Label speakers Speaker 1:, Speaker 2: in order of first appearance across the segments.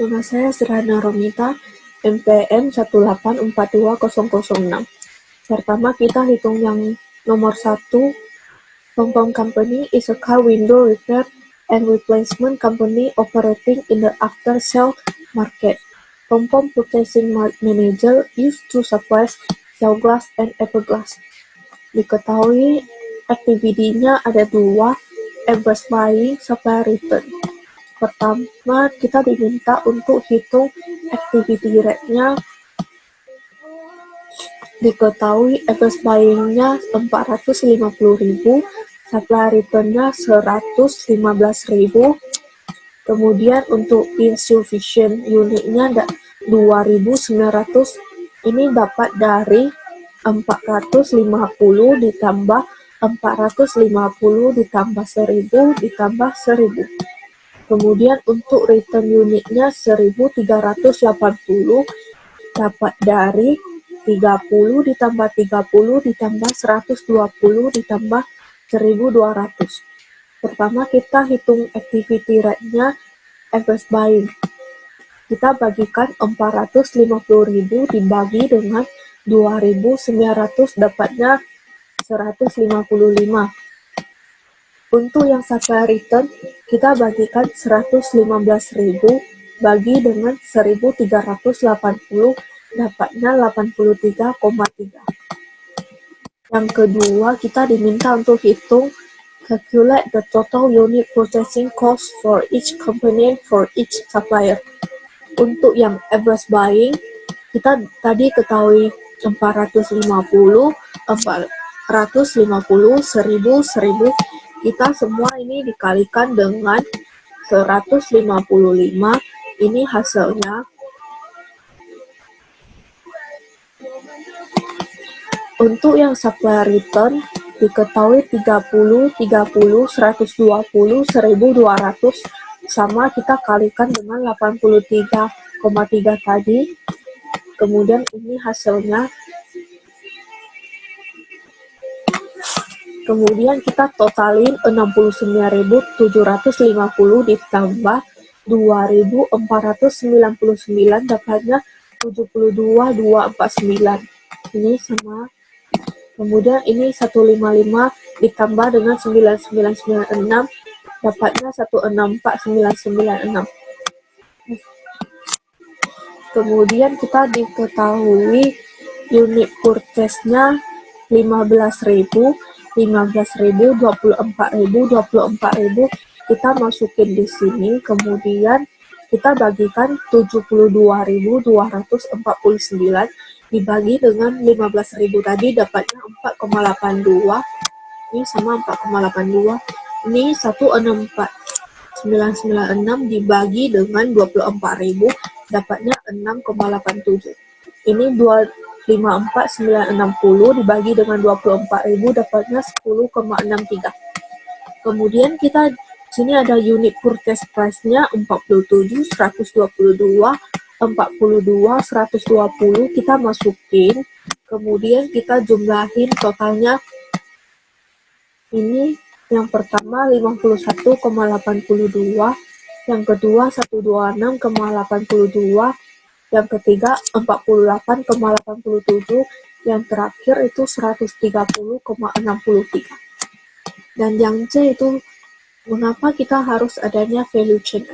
Speaker 1: Nama saya Serhana Romita, MPM 1842006. Pertama kita hitung yang nomor 1. Pom-Pom Company is a car window repair and replacement company operating in the after-sale market. Pom-Pom Purchasing Manager used to supply sell glass and apple glass. Diketahui aktivitinya ada 2, advance buying, supply return. Pertama, kita diminta untuk hitung activity rate-nya. Diketahui advance buying-nya 450.000, supply return-nya 115.000. Kemudian untuk insufficient unit-nya ada 2.900. Ini dapat dari 450 ditambah 450 ditambah 1.000 ditambah 1.000. Kemudian untuk return unitnya 1.380 dapat dari 30 ditambah 30 ditambah 120 ditambah 1.200. Pertama kita hitung activity rate-nya advance buying. Kita bagikan 450.000 dibagi dengan 2.900 dapatnya 155. Untuk yang supply return, kita bagikan 115.000 bagi dengan 1.380 dapatnya 83,3. Yang kedua, kita diminta untuk hitung calculate the total unit purchasing cost for each component for each supplier. Untuk yang advance buying, kita tadi ketahui 450, 1.000, 1.000. Kita semua ini dikalikan dengan 155. Ini hasilnya. Untuk yang supply return, diketahui 30, 30, 120, 1.200, sama kita kalikan dengan 83,3 tadi. Kemudian ini hasilnya. Kemudian kita totalin 69.750 ditambah 2.499 dapatnya 72.249. Ini sama. Kemudian ini 155 ditambah dengan 9996 dapatnya 164.996. Kemudian kita diketahui unit purchase-nya 15.000, 24.000, 24.000. Kita masukin di sini, kemudian kita bagikan 72.249 dibagi dengan 15.000 tadi dapatnya 4,82. Ini sama 4,82. Ini 164.996 dibagi dengan 24.000 dapatnya 6,87. Ini 254.960 dibagi dengan 24.000 dapatnya 10,63. Kemudian kita sini ada unit purchase price-nya 47, 122, 42, 120 kita masukin. Kemudian kita jumlahin totalnya. Ini yang pertama 51,82, yang kedua 126,82, yang ketiga 48,87, yang terakhir itu 130,63. Dan yang C itu mengapa kita harus adanya value chain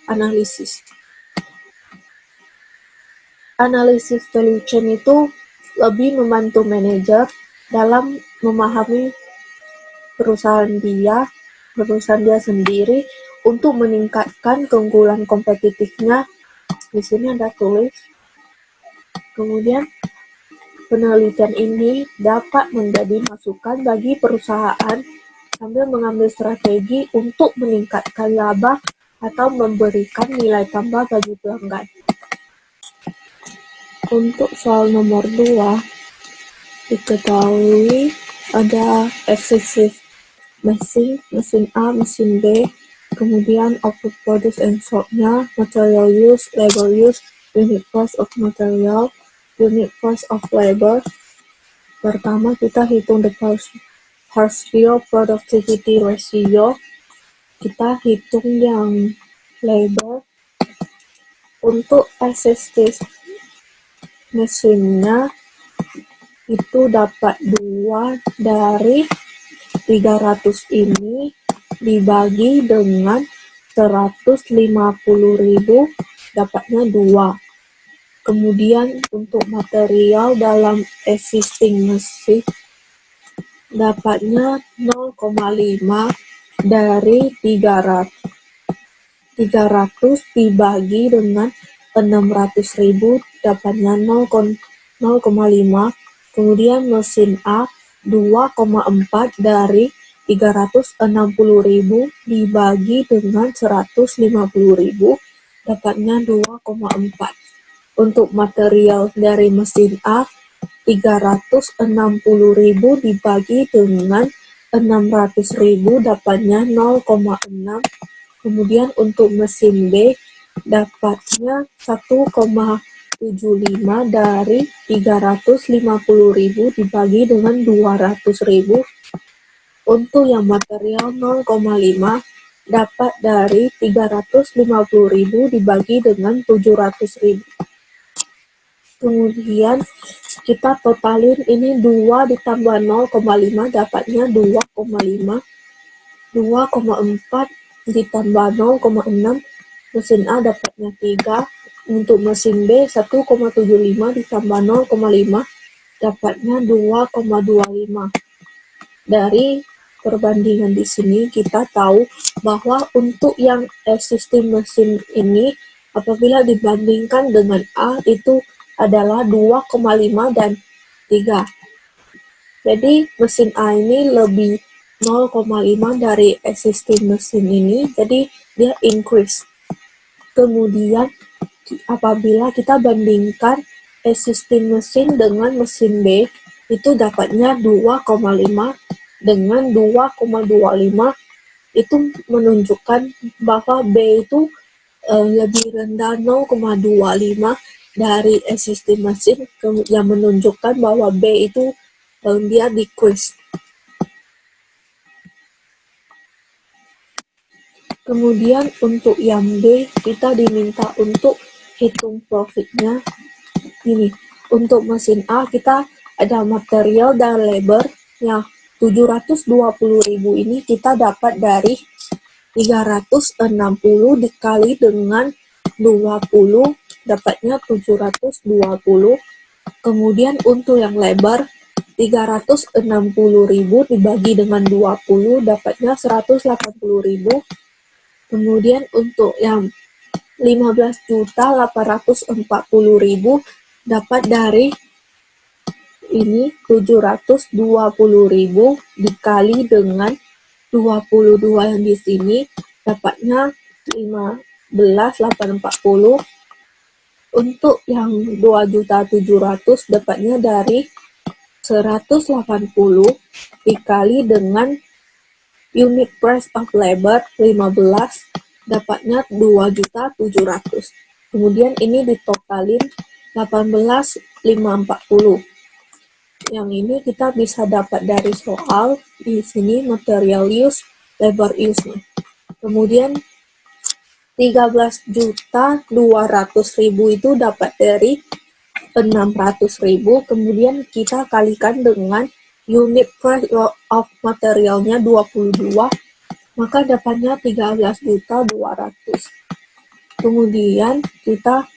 Speaker 1: analysis. Analisis value chain itu lebih membantu manajer dalam memahami perusahaan dia sendiri untuk meningkatkan keunggulan kompetitifnya. Di sini ada tulis. Kemudian penelitian ini dapat menjadi masukan bagi perusahaan sambil mengambil strategi untuk meningkatkan laba atau memberikan nilai tambah bagi pelanggan. Untuk soal nomor 2, diketahui ada excessive mesin A, mesin B, kemudian output produce and sold-nya, material use, labor use, unit cost of material, unit cost of labor. Pertama kita hitung the partial productivity ratio. Kita hitung yang labor. Untuk existing mesinnya itu dapat 2 dari 300 ini dibagi dengan 150.000 dapatnya 2. Kemudian untuk material dalam existing mesin dapatnya 0,5 dari 300 dibagi dengan 600.000 dapatnya 0,5. Kemudian mesin A 2,4 dari 360.000 dibagi dengan 150.000 dapatnya 2,4. Untuk material dari mesin A 360.000 dibagi dengan 600.000 dapatnya 0,6. Kemudian untuk mesin B dapatnya 1,75 dari 350.000 dibagi dengan 200.000. Untuk yang material 0,5 dapat dari 350.000 dibagi dengan 700.000. Kemudian kita totalin ini 2 ditambah 0,5 dapatnya 2,5. 2,4 ditambah 0,6 mesin A dapatnya 3. Untuk mesin B 1,75 ditambah 0,5 dapatnya 2,25. Dari perbandingan di sini kita tahu bahwa untuk yang existing mesin ini apabila dibandingkan dengan A itu adalah 2,5 dan 3. Jadi mesin A ini lebih 0,5 dari existing mesin ini, jadi dia increase. Kemudian apabila kita bandingkan existing mesin dengan mesin B, itu dapatnya 2,5 dengan 2,25, itu menunjukkan bahwa B itu lebih rendah 0,25 dari existing mesin, yang menunjukkan bahwa B itu dia decrease. Kemudian untuk yang B kita diminta untuk hitung profitnya. Ini untuk mesin A kita ada material dan labor yang 720.000 ini kita dapat dari 360 dikali dengan 20 dapatnya 720. Kemudian untuk yang lebar 360.000 dibagi dengan 20 dapatnya 180.000. Kemudian untuk yang 15.840.000 dapat dari ini 720.000 dikali dengan 22 yang di sini dapatnya 15.840. Untuk yang 2.700.000 dapatnya dari 180 dikali dengan unit price of labor 15 dapatnya 2.700.000. Kemudian ini ditotalin 18.540. Yang ini kita bisa dapat dari soal di sini material use, labor use-nya. Kemudian 13.200.000 itu dapat dari 600.000, kemudian kita kalikan dengan unit price of materialnya 22, maka dapatnya 13.200. Kemudian kita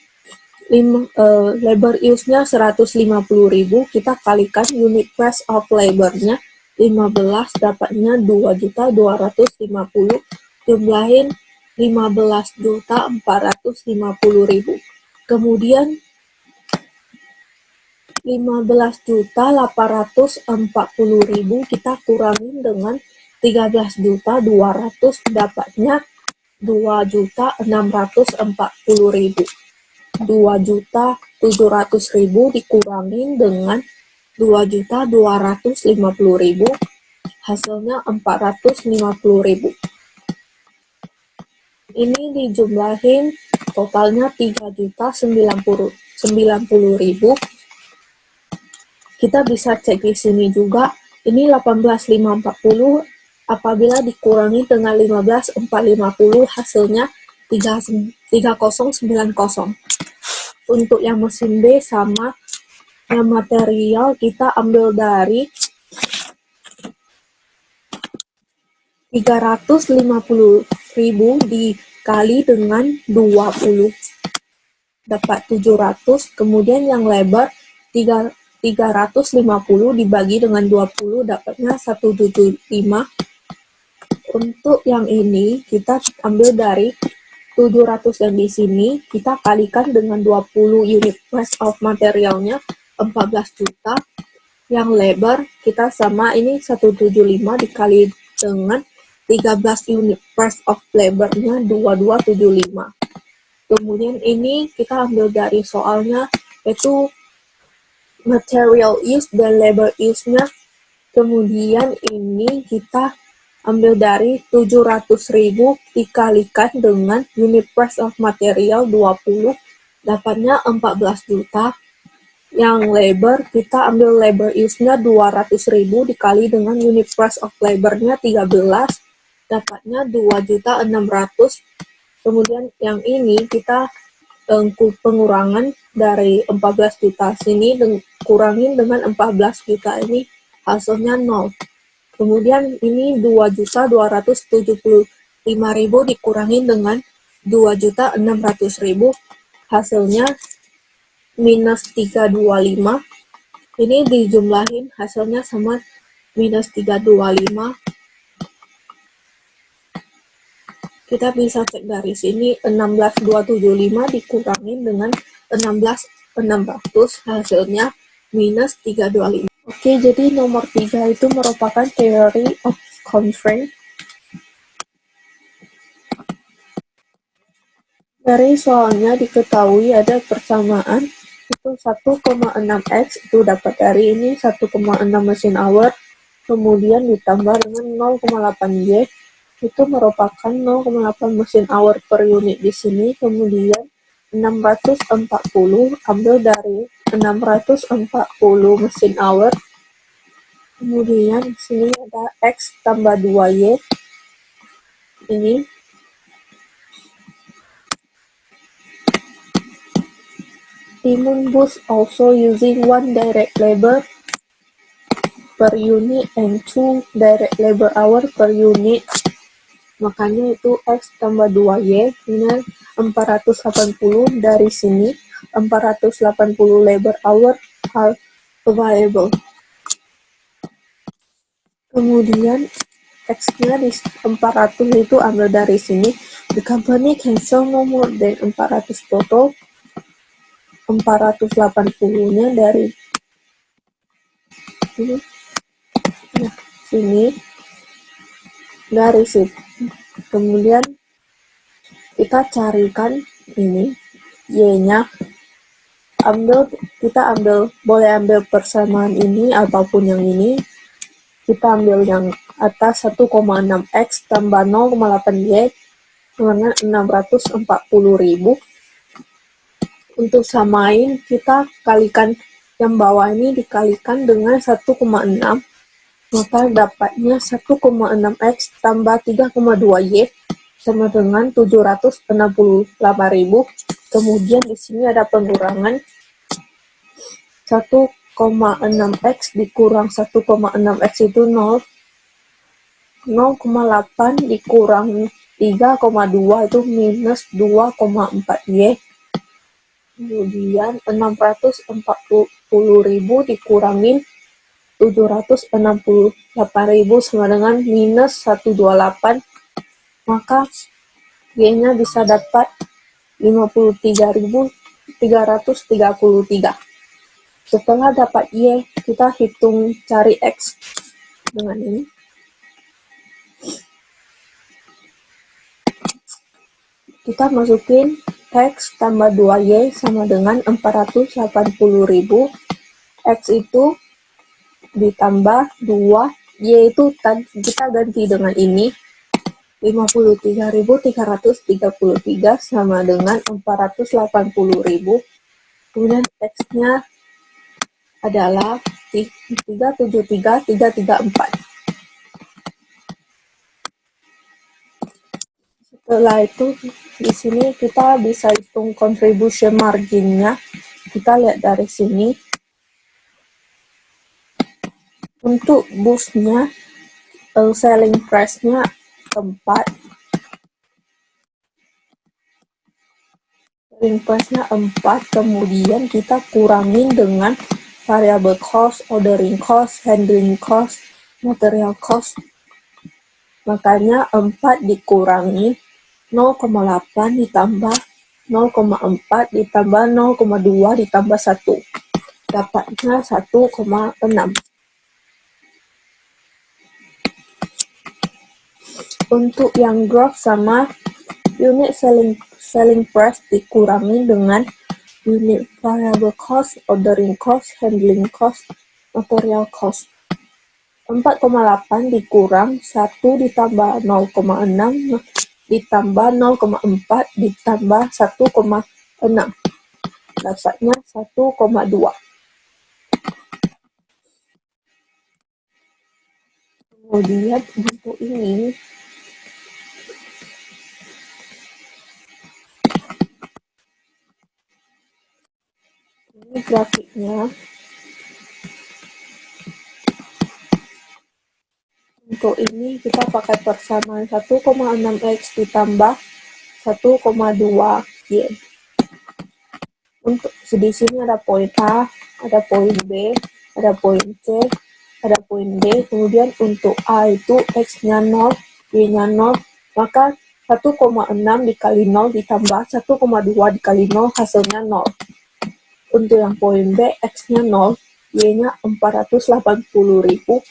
Speaker 1: labor use-nya 150.000, kita kalikan unit price of labor-nya 15 dapatnya 2.250, jumlahin 15.450.000. Kemudian 15.840.000 kita kurangin dengan 13.200 dapatnya 2.640.000. 2.700.000 dikurangin dengan 2.250.000 hasilnya 450.000. Ini dijumlahin totalnya 3.090.000. Kita bisa cek di sini juga, ini 18.540 apabila dikurangi dengan 15.450 hasilnya 3090. Untuk yang mesin B sama, yang material kita ambil dari 350.000 dikali dengan 20, dapat 700. Kemudian yang lebar 350 dibagi dengan 20, dapatnya 175. Untuk yang ini kita ambil dari 700 yang di sini, kita kalikan dengan 20 unit price of materialnya 14 juta. Yang lebar kita sama, ini 175 dikali dengan 13 unit price of labornya 2275. Kemudian ini kita ambil dari soalnya, yaitu material use dan labor use-nya. Kemudian ini kita ambil dari 700.000 dikalikan dengan unit price of material 20, dapatnya 14 juta. Yang labor kita ambil labor use-nya 200.000 dikali dengan unit price of labor-nya 13, dapatnya 2.600.000. Kemudian yang ini kita pengurangan dari 14 juta sini kurangin dengan 14 juta ini, hasilnya 0. Kemudian ini 2.275.000 dikurangin dengan 2.600.000, hasilnya minus 325. Ini dijumlahin hasilnya sama minus 325. Kita bisa cek dari sini, 16.275 dikurangin dengan 16.600, hasilnya minus 325. Oke, jadi nomor 3 itu merupakan theory of constraint. Dari soalnya diketahui ada persamaan itu 1,6x, itu dapat dari ini 1,6 mesin hour, kemudian ditambah dengan 0,8y, itu merupakan 0,8 mesin hour per unit di sini. Kemudian 640 ambil dari 640 mesin hour, kemudian di sini ada x tambah 2y, ini Timun bus also using one direct labor per unit and two direct labor hour per unit. Makanya itu X tambah 2Y, ini 480 dari sini, 480 labor hour are available. Kemudian X-nya di 400 itu ambil dari sini. The company can sell no more than 400 total. 480-nya dari sini, nah, sini dari sini. Kemudian kita carikan ini Y-nya, kita boleh ambil persamaan ini ataupun yang ini. Kita ambil yang atas 1,6x tambah 0,8y dengan 640.000. Untuk samain, kita kalikan yang bawah ini dikalikan dengan 1,6, maka dapatnya 1,6x tambah 3,2y sama dengan 768.000. Kemudian di sini ada pengurangan 1,6x dikurang 1,6x itu 0. 0,8 dikurang 3,2 itu minus 2,4y. Kemudian 640.000 dikurangin 768.000 sama dengan minus 128, maka Y-nya bisa dapat 53.333. Setelah dapat Y, kita hitung cari X dengan ini. Kita masukin X tambah 2Y sama dengan 480.000. X itu ditambah 2, Y itu kita ganti dengan ini. 53.333 sama dengan 480.000. Kemudian X-nya adalah 373.334. Setelah itu di sini kita bisa hitung contribution marginnya. Kita lihat dari sini. Untuk boostnya, selling price-nya 4. Selling price-nya 4, kemudian kita kurangin dengan variable cost, ordering cost, handling cost, material cost. Makanya 4 dikurangi 0,8 ditambah 0,4 ditambah 0,2 ditambah 1. Dapatnya 1,6. Untuk yang gross sama unit selling price dikurangi dengan unit variable cost, ordering cost, handling cost, material cost. 4,8 dikurang 1 ditambah 0,6 ditambah 0,4 ditambah 1,6. Dapatnya 1,2. Kemudian untuk ini grafiknya. Untuk ini kita pakai persamaan 1,6x ditambah 1,2y. Untuk di sini ada poin A, ada poin B, ada poin C, ada poin D. Kemudian untuk A itu x-nya 0, y-nya 0, maka 1,6 dikali 0 ditambah 1,2 dikali 0 hasilnya 0. Untuk yang poin B, x-nya 0, y-nya 480.000,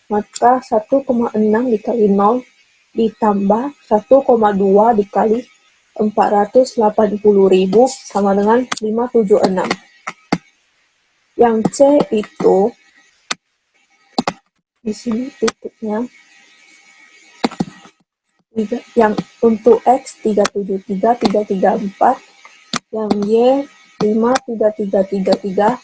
Speaker 1: maka 1,6 dikali 0 ditambah 1,2 dikali 480.000 sama dengan 576. Yang C itu di sini titiknya. Yang untuk X 373, 334, yang Y 53333.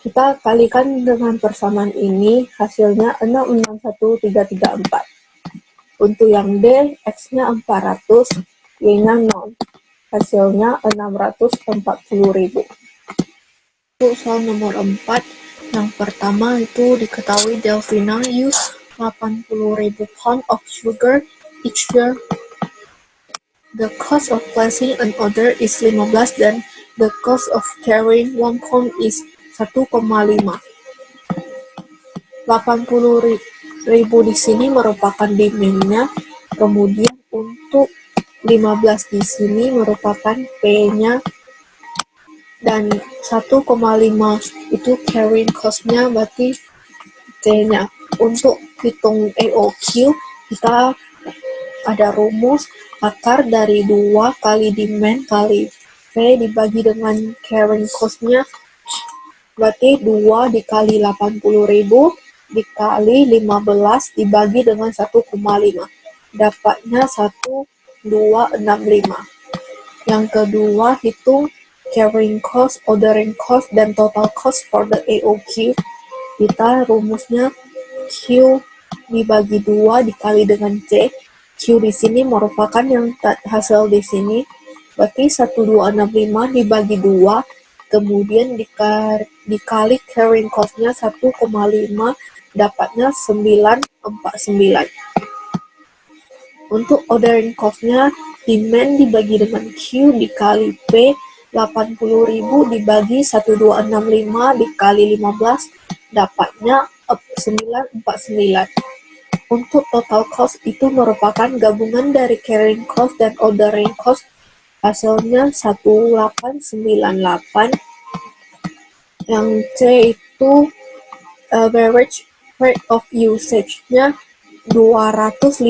Speaker 1: Kita kalikan dengan persamaan ini, hasilnya 661334. Untuk yang D, X-nya 400, Y-nya 0. Hasilnya 640.000. Untuk soal nomor 4, yang pertama itu diketahui Delfina use 80.000 pound of sugar each year. The cost of placing an order is 15 dan the cost of carrying 1 pound is 1,5. 80.000 di sini merupakan demand-nya, kemudian untuk 15 di sini merupakan P-nya, dan 1,5 itu carrying cost-nya, berarti C-nya. Untuk hitung AOQ, kita ada rumus akar dari 2 kali demand kali P dibagi dengan carrying cost-nya, berarti 2 dikali 80.000 dikali 15 dibagi dengan 1,5. Dapatnya 1265. Yang kedua, hitung carrying cost, ordering cost, dan total cost for the AOQ. Kita rumusnya Q dibagi 2 dikali dengan C. Q di sini merupakan yang hasil di sini, berarti 1265 dibagi 2, kemudian dikali carrying cost-nya 1,5, dapatnya 949. Untuk ordering cost-nya, demand dibagi dengan Q dikali P, 80.000 dibagi 1265 dikali 15, dapatnya 949. Untuk total cost itu merupakan gabungan dari carrying cost dan ordering cost, hasilnya 1898. Yang C itu average rate of usage-nya 250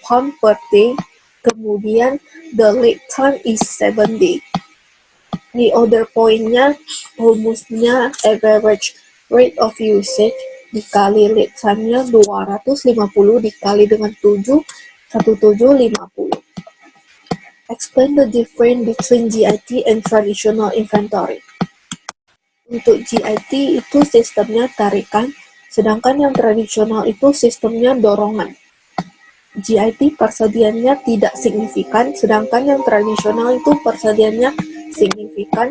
Speaker 1: pound per day, kemudian the lead time is 7 days. Di order point-nya, rumusnya average rate of usage dikali lead time-nya 250 dikali dengan 7, 1750. Explain the difference between GIT and traditional inventory. Untuk GIT itu sistemnya tarikan, sedangkan yang tradisional itu sistemnya dorongan. GIT persediaannya tidak signifikan, sedangkan yang tradisional itu persediaannya signifikan.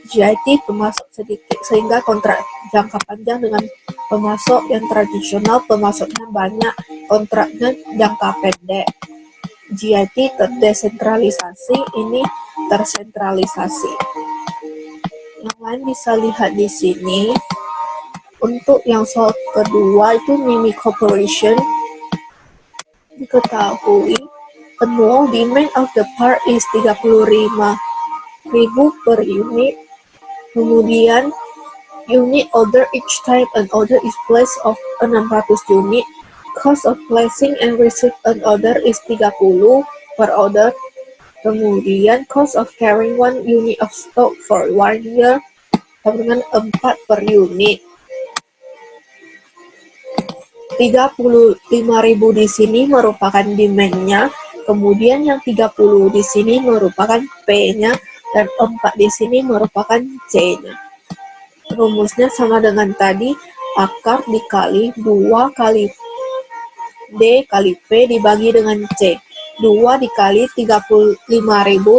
Speaker 1: GIT pemasok sedikit sehingga kontrak jangka panjang, dengan pemasok yang tradisional pemasoknya banyak, kontraknya jangka pendek. GIT terdesentralisasi, ini tersentralisasi. Yang lain bisa lihat di sini. Untuk yang soal kedua itu Mimi Corporation, diketahui annual demand of the part is 35.000 per unit. Kemudian unit order each time an order is placed of 600 unit. Cost of placing and receive an order is 30 per order. Kemudian cost of carrying one unit of stock for 1 year sama dengan 4 per unit. 35.000 di sini merupakan demand-nya, kemudian yang 30 di sini merupakan P-nya, dan 4 di sini merupakan C-nya. Rumusnya sama dengan tadi, akar dikali 2 kali D kali P dibagi dengan C. 2 dikali 35.000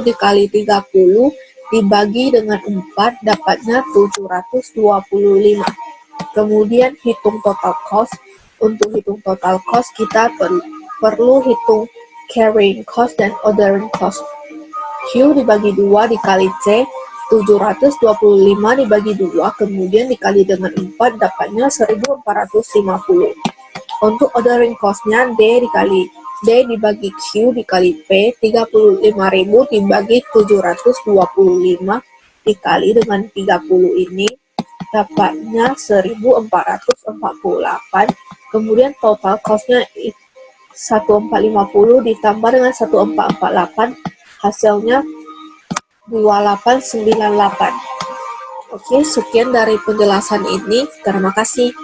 Speaker 1: dikali 30 dibagi dengan 4, dapatnya 725. Kemudian hitung total cost. Untuk hitung total cost kita perlu hitung carrying cost dan ordering cost. Q dibagi 2 dikali C, 725 dibagi 2, kemudian dikali dengan 4, dapatnya 1450. Untuk ordering cost-nya D dibagi Q dikali P, 35.000 dibagi 725 dikali dengan 30 ini, dapatnya 1448. Kemudian total cost-nya 1450 ditambah dengan 1448, hasilnya 2898. Oke, sekian dari penjelasan ini. Terima kasih.